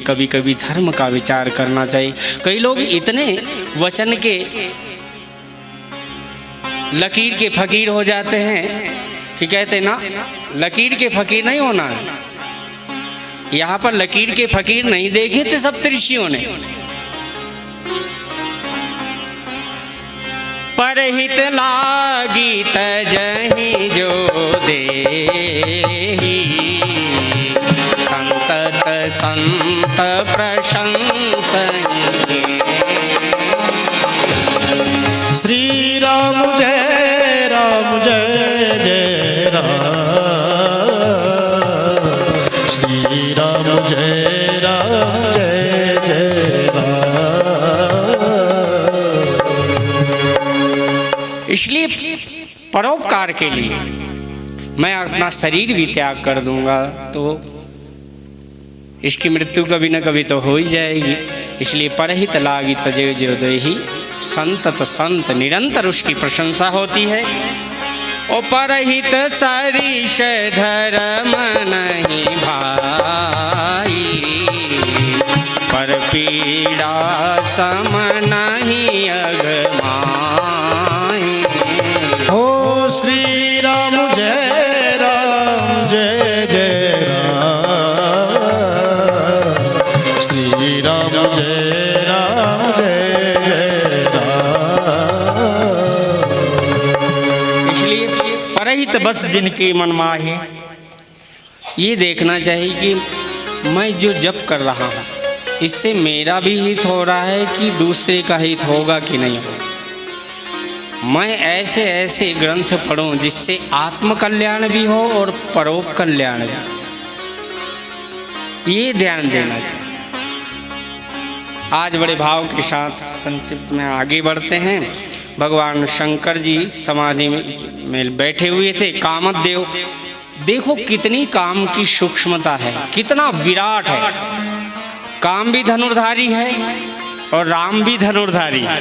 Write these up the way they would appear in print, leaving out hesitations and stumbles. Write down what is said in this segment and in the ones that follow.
कभी कभी धर्म का विचार करना चाहिए। कई लोग इतने वचन के लकीर के फकीर हो जाते हैं कि कहते ना लकीर के फकीर नहीं होना है। यहाँ पर लकीर के फकीर नहीं देखे थे सप्तऋषियों ने। परहित लागी तजहि जो देहि, संतत संत प्रशंसनीय। श्री राम जय राम जय जय राम, श्री राम जय राम जय जय राम। इसलिए परोपकार के लिए मैं अपना शरीर भी त्याग कर दूंगा तो इसकी मृत्यु कभी न कभी तो हो ही जाएगी। इसलिए परहित लागी तजय जो देहि, संतत संत निरंतर उसकी प्रशंसा होती है। ओ परहित सरिष धर्म नहीं भाई, पर पीड़ा सम नहीं अगमाई। हो श्री राम जय राम जय जय राम, श्री राम जय राम जय जय राम। इसलिए परहित बस जिनकी मन माही, ये देखना चाहिए कि मैं जो जप कर रहा हूँ इससे मेरा भी हित हो रहा है कि दूसरे का हित होगा कि नहीं होगा। मैं ऐसे ऐसे ग्रंथ पढ़ूं जिससे आत्म कल्याण भी हो और परोप कल्याण भी, ये ध्यान देना चाहिए। आज बड़े भाव के साथ संक्षिप्त में आगे बढ़ते हैं। भगवान शंकर जी समाधि में बैठे हुए थे। कामदेव, देखो कितनी काम की सूक्ष्मता है, कितना विराट है। काम भी धनुर्धारी है और राम भी धनुर्धारी है।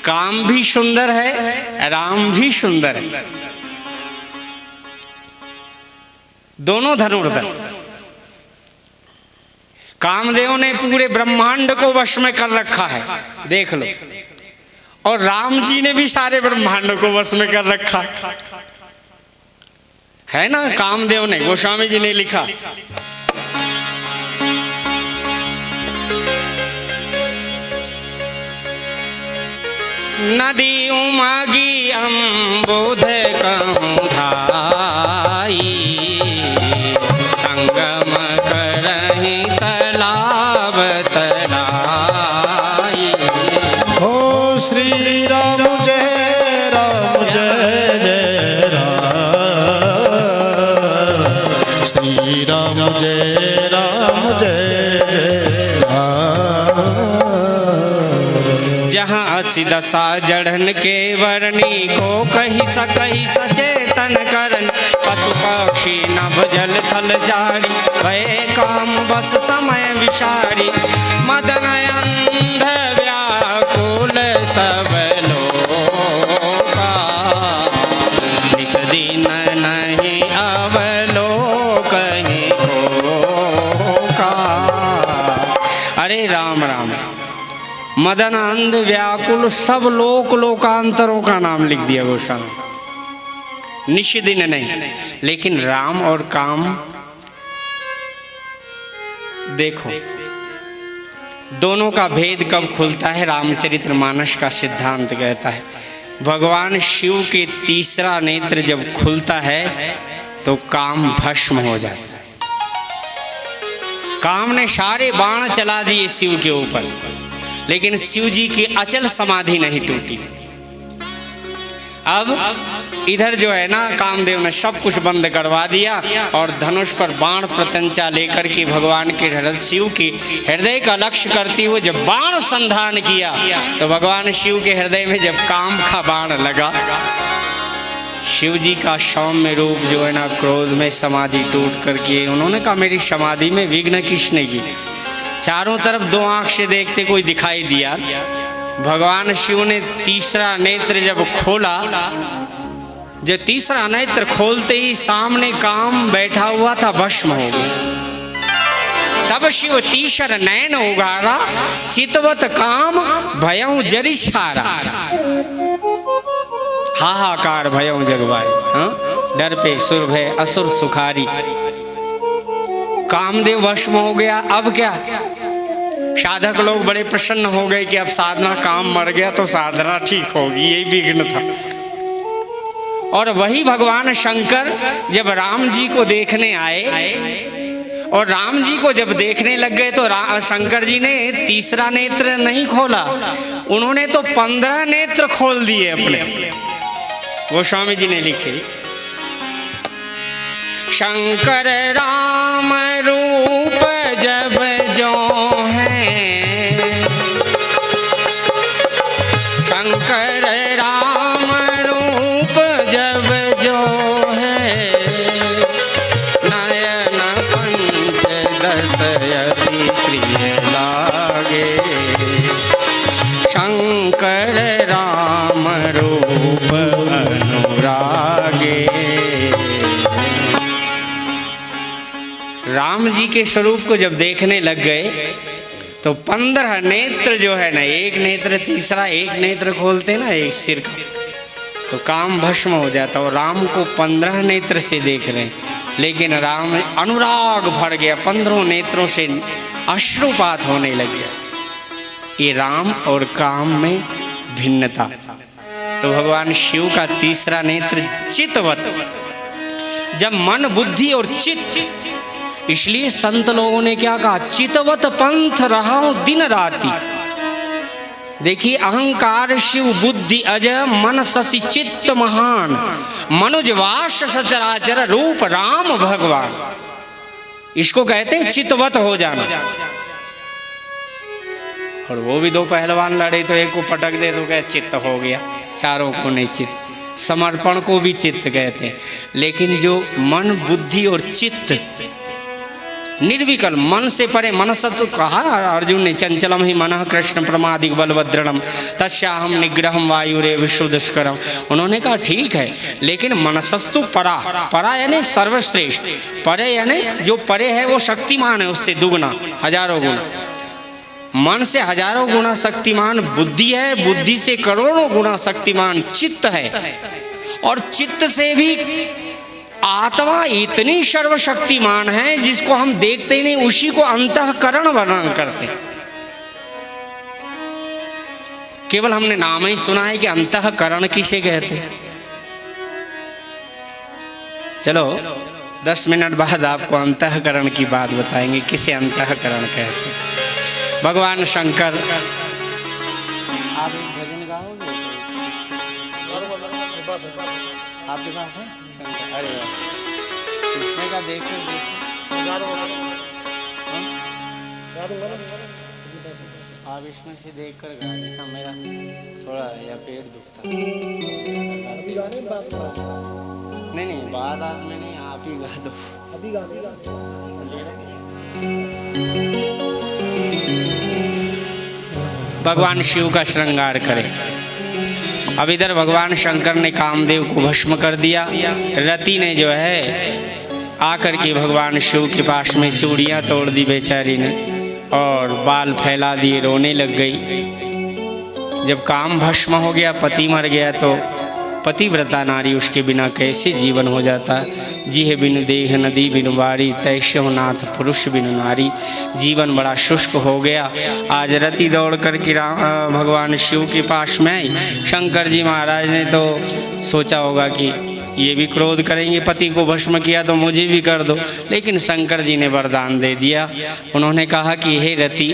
काम भी सुंदर है, राम भी सुंदर है, दोनों धनुर्धर। कामदेव ने पूरे ब्रह्मांड को वश में कर रखा है, देख लो, और राम जी ने भी सारे ब्रह्मांड को वश में कर रखा है ना। कामदेव ने, गोस्वामी जी ने लिखा, नदी उमगी अम्बुध कहूँ धाई, संगम करहि तालाब तराई। हो श्री राम जय राम जय जय राम, श्री राम जय राम जय जय राम। जहाँ असी दशा जड़न के वर्णी को कही सकही सचेतन करन, पशु पक्षी नभ जल थल जारी, भय काम बस समय विचारी। मदन अंध व्याकुल सब लोका, निस दिन नहीं अवलोकहि होका। अरे राम राम, मदन अंध व्याकुल सब लोक लोकांतरों का नाम लिख दिया गोस्वामी। निश दिन नहीं, लेकिन राम और काम देखो, दोनों का भेद कब खुलता है। रामचरितमानस का सिद्धांत कहता है भगवान शिव के तीसरा नेत्र जब खुलता है तो काम भस्म हो जाता है। काम ने सारे बाण चला दिए शिव के ऊपर, लेकिन शिव जी की अचल समाधि नहीं टूटी। अब इधर जो है ना, कामदेव ने सब कुछ बंद करवा दिया और धनुष पर बाण प्रत्यंचा लेकर के भगवान के हृदय, शिव के हृदय का लक्ष्य करते हुए जब बाण संधान किया तो भगवान शिव के हृदय में जब काम का बाण लगा, शिव जी का सौम्य रूप जो है ना, क्रोध में समाधि टूट करके उन्होंने कहा मेरी समाधि में विघ्न किसने की। चारों तरफ दो आंख से देखते कोई दिखाई दिया। भगवान शिव ने तीसरा नेत्र जब खोला, जब तीसरा नेत्र खोलते ही सामने काम बैठा हुआ था, भस्म हो गया। तब शिव तीसर नैन उगारा, चितवत काम भयं जरि सारा। हाहाकार भयं जगवाए, हाँ? डर पे सुर भय असुर सुखारी। कामदेव भस्म हो गया, अब क्या? साधक लोग बड़े प्रसन्न हो गए कि अब साधना, काम मर गया तो साधना ठीक होगी, यही विघ्न था। और वही भगवान शंकर जब राम जी को देखने आए और राम जी को जब देखने लग गए तो शंकर जी ने तीसरा नेत्र नहीं खोला, उन्होंने तो 15 नेत्र खोल दिए अपने। वो स्वामी जी ने लिखे, शंकर राम रूप जब जो है, शंकर राम रूप जब जो है, नयन पंच दशयति प्रिय लागे, शंकर राम रूप अनुरागे। राम जी के स्वरूप को जब देखने लग गए तो 15 नेत्र जो है ना, एक नेत्र तीसरा एक नेत्र खोलते ना एक सिर का, तो काम भस्म हो जाता। और राम को 15 नेत्र से देख रहे हैं, लेकिन राम अनुराग भर गया, 15 नेत्रों से अश्रुपात होने लग गया। ये राम और काम में भिन्नता। तो भगवान शिव का तीसरा नेत्र चितवत, जब मन बुद्धि और चित्त, इसलिए संत लोगों ने क्या कहा, चितवत पंथ रहा दिन राति। देखिए, अहंकार शिव बुद्धि अजय मन शशि चित्त महान, मनुज वास सचराचर रूप राम भगवान। इसको कहते हैं चितवत हो जाना। और वो भी दो पहलवान लड़े तो एक को पटक दे तो कहे चित्त हो गया, चारों को नहीं चित्त। समर्पण को भी चित्त कहते हैं। लेकिन जो मन बुद्धि और चित्त निर्विकल, मन से परे, मनसत्व कहा अर्जुन ने, चंचलम ही मनः कृष्ण प्रमादिक बलभद्रणम तस्याहम निग्रहम वायुरेव दुष्करम। उन्होंने कहा ठीक है, लेकिन मनसस्तु परा, परा यानी सर्वश्रेष्ठ, परे यानी जो परे है वो शक्तिमान है, उससे दुगना हजारों गुना। मन से हजारों गुना शक्तिमान बुद्धि है, बुद्धि से करोड़ों गुना शक्तिमान चित्त है, और चित्त से भी आत्मा इतनी सर्वशक्तिमान है जिसको हम देखते ही नहीं, उसी को अंतःकरण वर्णन करते। केवल हमने नाम ही सुना है कि अंतःकरण किसे कहते। चलो 10 मिनट बाद आपको अंतःकरण की बात बताएंगे, किसे अंतःकरण कहते। भगवान शंकर, आप भजन गाओगे? आपके पास है? अरे इसमें का देखो, आप इसमें से देख कर गा देता, मेरा थोड़ा या पेट दुखता। नहीं बात आप में नहीं, आप ही गा दो। अभी गा दो। भगवान शिव का श्रृंगार करें। अब इधर भगवान शंकर ने कामदेव को भस्म कर दिया। रति ने जो है आकर के भगवान शिव के पास में चूड़ियाँ तोड़ दी बेचारी ने, और बाल फैला दिए, रोने लग गई। जब काम भस्म हो गया, पति मर गया, तो पतिव्रता नारी उसके बिना कैसे जीवन हो जाता। जीह बिनु देह नदी बिनु बारी, तैसे हो नाथ पुरुष बिनु नारी। जीवन बड़ा शुष्क हो गया। आज रति दौड़ कर के भगवान शिव के पास में आई। शंकर जी महाराज ने तो सोचा होगा कि ये भी क्रोध करेंगे, पति को भस्म किया तो मुझे भी कर दो। लेकिन शंकर जी ने वरदान दे दिया। उन्होंने कहा कि हे रति,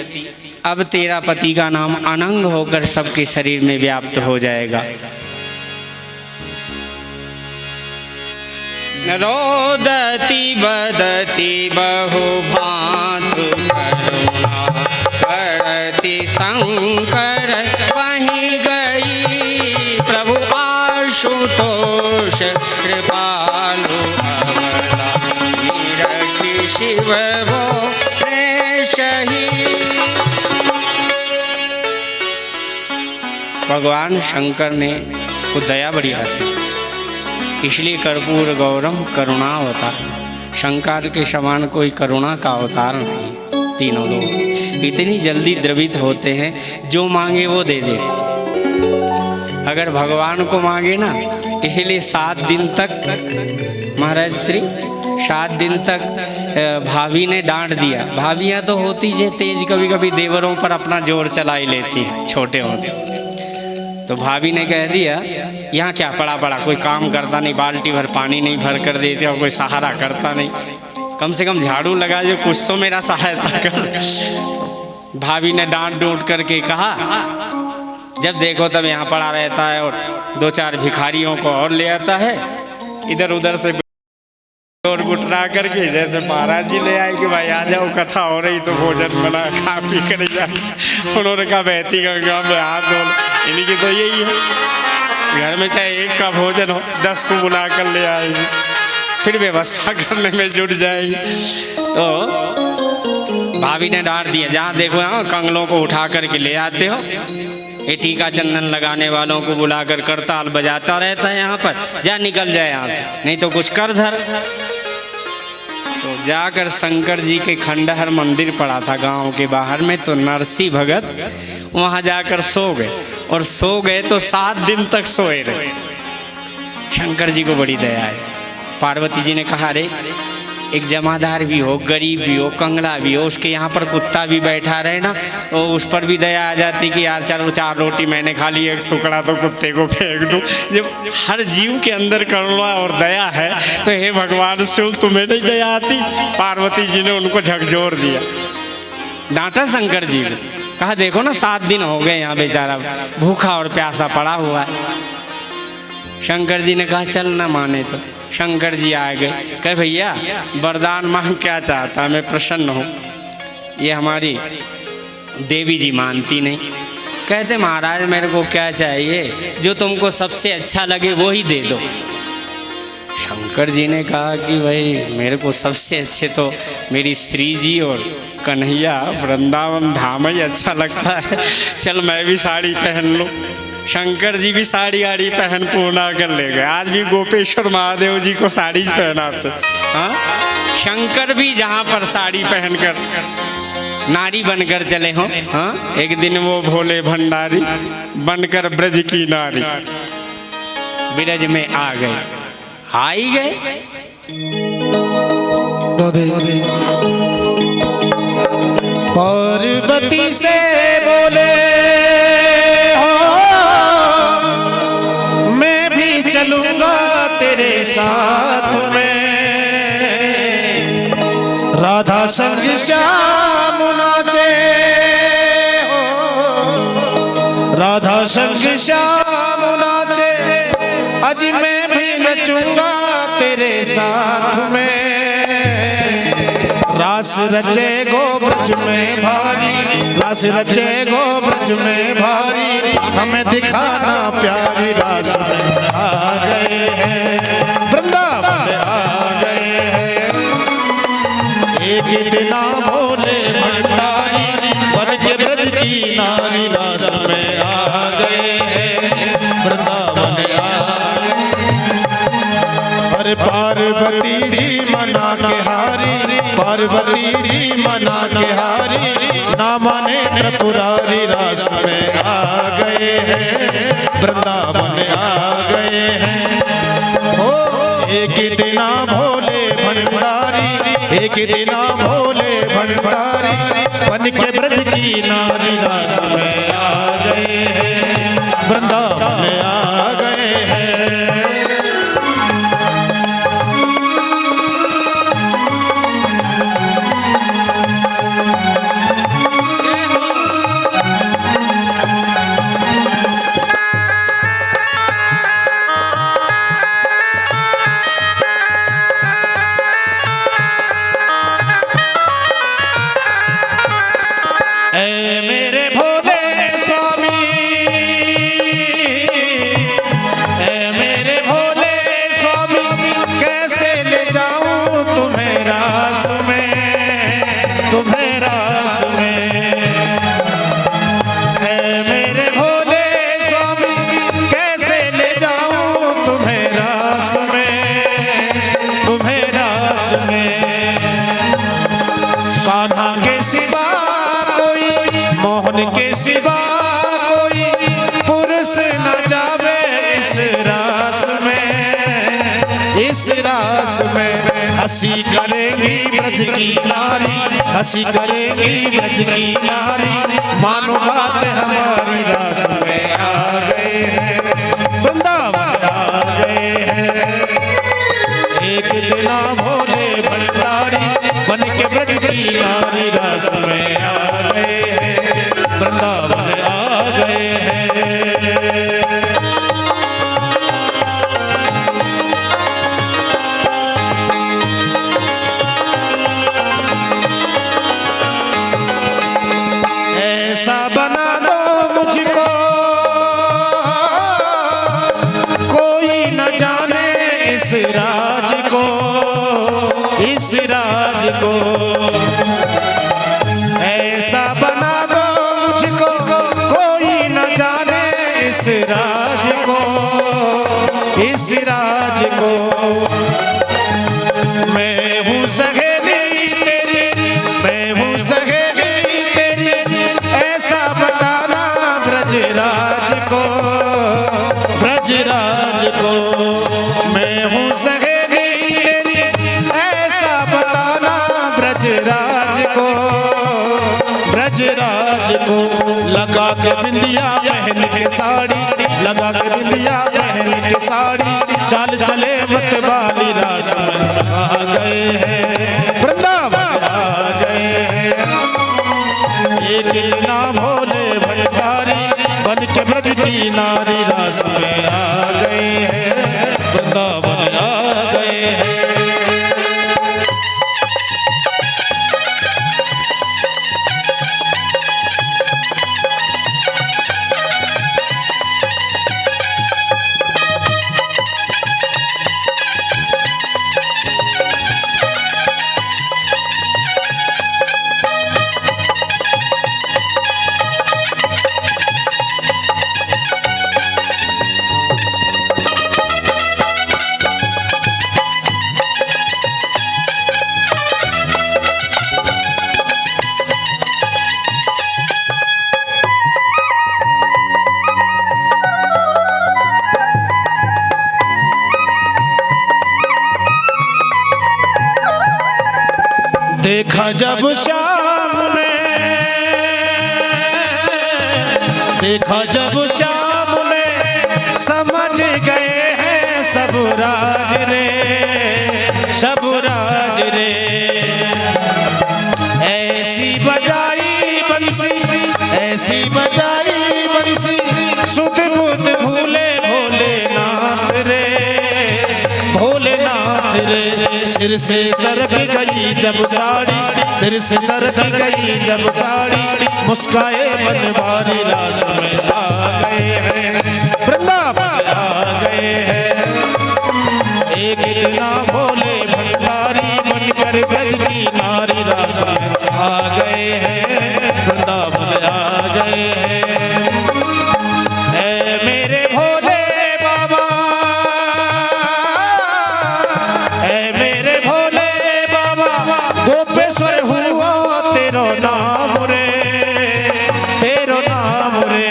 अब तेरा पति का नाम अनंग होकर सबके शरीर में व्याप्त हो जाएगा। रोदति बदति बहु भांतु करुणा, करति शंकर वहीं गई। प्रभु आशुतोष कृपालु अवला, निरखि शिव वो प्रेषही। भगवान शंकर ने को दया बड़ी आती, इसलिए कर्पूर गौरम करुणा अवतार। शंकर के समान कोई करुणा का अवतार नहीं। तीनों लोग इतनी जल्दी द्रवित होते हैं, जो मांगे वो दे देते। अगर भगवान को मांगे ना, इसलिए 7 दिन तक महाराज श्री 7 दिन तक भाभी ने डांट दिया। भाभियाँ तो होती जे तेज, कभी कभी देवरों पर अपना जोर चला ही लेती हैं छोटे होते। तो भाभी ने कह दिया, यहाँ क्या पड़ा पड़ा, कोई काम करता नहीं, बाल्टी भर पानी नहीं भर कर देते और कोई सहारा करता नहीं, कम से कम झाड़ू लगा जो कुछ तो मेरा सहायता कर। भाभी ने डांट डूट करके कहा, जब देखो तब यहाँ पड़ा रहता है और 2-4 भिखारियों को और ले आता है, इधर उधर से और गुटरा करके, जैसे महाराज जी ले आए कि भाई आ जाओ, कथा हो रही तो भोजन बना, खा पी कर जाए। उन्होंने कहा बहती गंगा में हाथ धो, इन्हीं की तो यही है, घर में चाहे एक का भोजन हो 10 को बुला कर ले आएगी, फिर व्यवस्था करने में जुट जाएगी। तो भाभी ने डांट दिया, जहाँ देखो यहाँ कंगलों को उठा करके ले आते हो, ये टीका चंदन लगाने वालों को बुलाकर करताल बजाता रहता है यहाँ पर, जा निकल जाए यहाँ से, नहीं तो कुछ कर धर। तो जाकर शंकर जी के खंडहर मंदिर पड़ा था गांव के बाहर में, तो नरसी भगत वहाँ जाकर सो गए, और सो गए तो 7 दिन तक सोए रहे। शंकर जी को बड़ी दया है। पार्वती जी ने कहा, अरे एक जमादार भी हो, गरीब भी हो, कंगड़ा भी हो, उसके यहाँ पर कुत्ता भी बैठा रहे ना, तो उस पर भी दया आ जाती कि यार चलो 4 रोटी मैंने खा ली, एक टुकड़ा तो कुत्ते को फेंक दूँ। जब हर जीव के अंदर करुणा और दया है तो हे भगवान शिव, तुम्हें नहीं दया आती? पार्वती जी ने उनको झकझोर दिया, डांटा शंकर जी को, कहा देखो ना 7 दिन हो गए यहाँ बेचारा भूखा और प्यासा पड़ा हुआ है। शंकर जी ने कहा चल ना माने तो। शंकर जी आ गए, कहे भैया वरदान मांग, क्या चाहता है, मैं प्रसन्न हूँ। ये हमारी देवी जी मानती नहीं, कहते महाराज मेरे को क्या चाहिए, जो तुमको सबसे अच्छा लगे वो ही दे दो। शंकर जी ने कहा कि भाई मेरे को सबसे अच्छे तो मेरी श्री जी और कन्हैया वृंदावन धाम ही अच्छा लगता है, चल मैं भी साड़ी पहन लूँ। शंकर जी भी साड़ी आड़ी पहन पूर्णा कर ले गए। आज भी गोपेश्वर महादेव जी को साड़ी पहनाते। हाँ, शंकर भी जहाँ पर साड़ी पहनकर नारी बनकर चले हों। हाँ, एक दिन वो भोले भंडारी बनकर ब्रज की नारी ब्रज में आ गए, आ ही गए। पार्वती से बोले चलूंगा तेरे साथ में, राधा संग श्याम नाचे हो, राधा संग श्याम नाचे, आज मैं भी नचूंगा तेरे साथ में। रास रचे गोब्रज में भारी, रास रचे गोब्रज में भारी, हमें दिखाना प्यारी रास में आ गए हैं, वृंदावन आ गए हैं। एक दिना भोले भंडारी बन के ब्रज की नारी, रास में आ गए हैं, वृंदावन आ गए। अरे पार्वती जी मना के हारी, पार्वती जी मना के हारी, ना माने त्रिपुरारी, रास में आ गए हैं, वृंदावन आ गए हैं। ओ एक दिना भोले भंडारी, एक दिना भोले भंडारी बन के ब्रज की नारी, रास में आ गए हैं, वृंदावन आ गए हैं। कान्हा के सिवा के सिवा कोई पुरुष न जावे इस रास में, इस रास में। हंसी करेगी ब्रज की नारी, हंसी करेगी ब्रज की नारी, मानो बात हमारी रास में आ गए हैं, वृंदावन आ गए हैं। एक दिना भोले भंडारी बन के ब्रज की नारी रास में आ गए हैं, वृंदावन आ गए हैं। ऐसा बना दो मुझको कोई न जाने इस राज को, इस राज को। ऐसा बना दो मुझको कोई न जाने इस राज को, इस राज को। मैं हूँ सहेली तेरी, मैं हूँ सहेली तेरी, ऐसा बताना ब्रजराज को, ब्रजराज को। मैं हूँ सहेली तेरी, ऐसा बताना ब्रजराज को, ब्रजराज को। लगा के बिंदिया पहन के साड़ी, लगा के बिंदिया पहन के साड़ी, चाल चले मत वाली रास में आ गए हैं, वृंदावन आ गए हैं। एक दिना भोले भंडारी बन के ब्रज की नारी रास में आ गए हैं, वृंदावन आ गए हैं। देखा जब श्याम ने, देखा जब श्याम ने, समझ गए हैं सब राज रे, सब राज रे। ऐसी बजाई बंसी, ऐसी बजाई बंसी, सुध बुध भूले भोलेनाथ रे, भोलेनाथ रे। सिर से सरक गई जब साड़ी, सिर से सरक गई जब साड़ी, मुस्काए बनवारी रास में आ गए हैं, वृंदावन आ गए हैं। एक दिना भोले भंडारी बनकर ब्रज की नारी रास में आ गए हैं, वृंदावन आ गए हैं। ऐ मेरे भोले बाबा, ऐ मेरे भोले बाबा, गोपेश्वर हुआ तेरो नाम रे, तेरो नाम रे।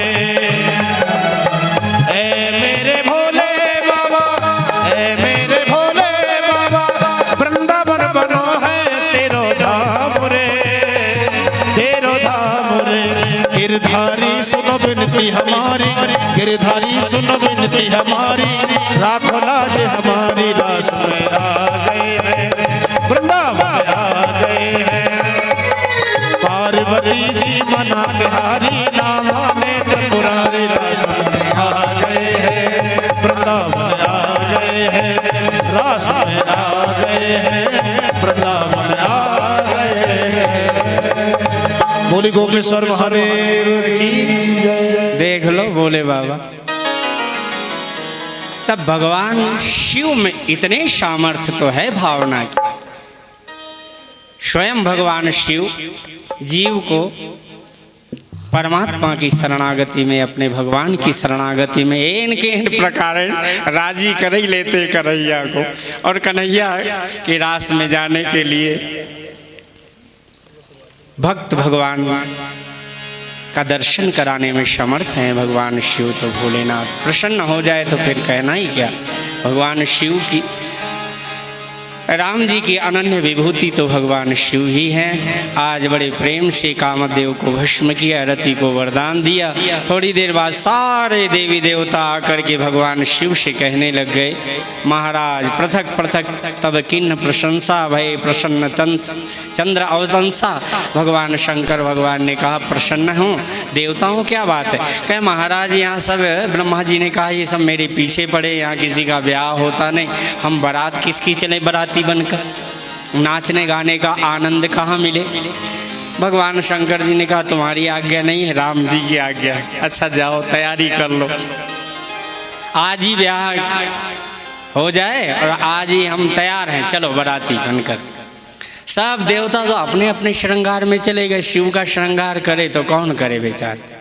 ऐ मेरे भोले बाबा, ऐ मेरे भोले बाबा, वृंदावन बनो है तेरो धाम रे, तेरो धाम रे। गिरधारी सुनो विनती हमारी, गिरधारी सुनो विनती हमारी, राखो लाज हमारी रास में आ गए हैं, वृंदावन आ गए हैं। पार्वती जी मना तिहारी, नामा में त्रिपुरारी रास में आ गए हैं, वृंदावन आ गए हैं, रास में आ गए हैं, वृंदावन आ गए हैं। बोली गोपेश्वर महादेव की जय। देख लो बोले बाबा, तब भगवान शिव में इतने सामर्थ्य तो है भावना की। स्वयं भगवान शिव जीव को परमात्मा की शरणागति में, अपने भगवान की शरणागति में इनके इन प्रकार राजी कर ही लेते कन्हैया को। और कन्हैया के रास में जाने के लिए भक्त भगवान का दर्शन कराने में समर्थ हैं भगवान शिव। तो भोलेनाथ प्रसन्न हो जाए तो फिर कहना ही क्या। भगवान शिव की, राम जी की अनन्य विभूति तो भगवान शिव ही हैं। आज बड़े प्रेम से कामदेव को भस्म किया, रति को वरदान दिया। थोड़ी देर बाद सारे देवी देवता आकर के भगवान शिव से कहने लग गए, महाराज पृथक पृथक तब किन्न प्रशंसा भय प्रसन्न चंद्र अवतंसा। भगवान शंकर भगवान ने कहा प्रसन्न हूँ। देवताओं क्या बात है? कहे महाराज यहाँ सब ब्रह्मा जी ने कहा ये सब मेरे पीछे पड़े, यहाँ किसी का ब्याह होता नहीं, हम बारात किसकी चले बाराती बनकर, नाचने गाने का आनंद कहाँ मिले। भगवान शंकर जी ने कहा तुम्हारी आज्ञा नहीं है, राम जी की आज्ञा। अच्छा जाओ तैयारी कर लो, आज ही ब्याह हो जाए और आज ही हम तैयार हैं, चलो बाराती बनकर। सब देवता तो अपने अपने श्रृंगार में चले गए। शिव का श्रृंगार करे तो कौन करे बेचारे।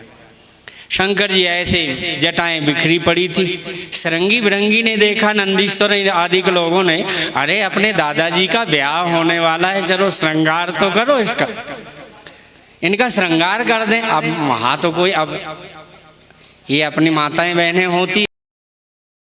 शंकर जी ऐसे जटाएं बिखरी पड़ी थी। सरंगी बिरंगी ने देखा, नंदीश्वर आदि के लोगों ने, अरे अपने दादाजी का ब्याह होने वाला है, चलो श्रृंगार तो करो इसका, इनका श्रृंगार कर दें। अब वहाँ तो कोई, अब ये अपनी माताएं बहनें होती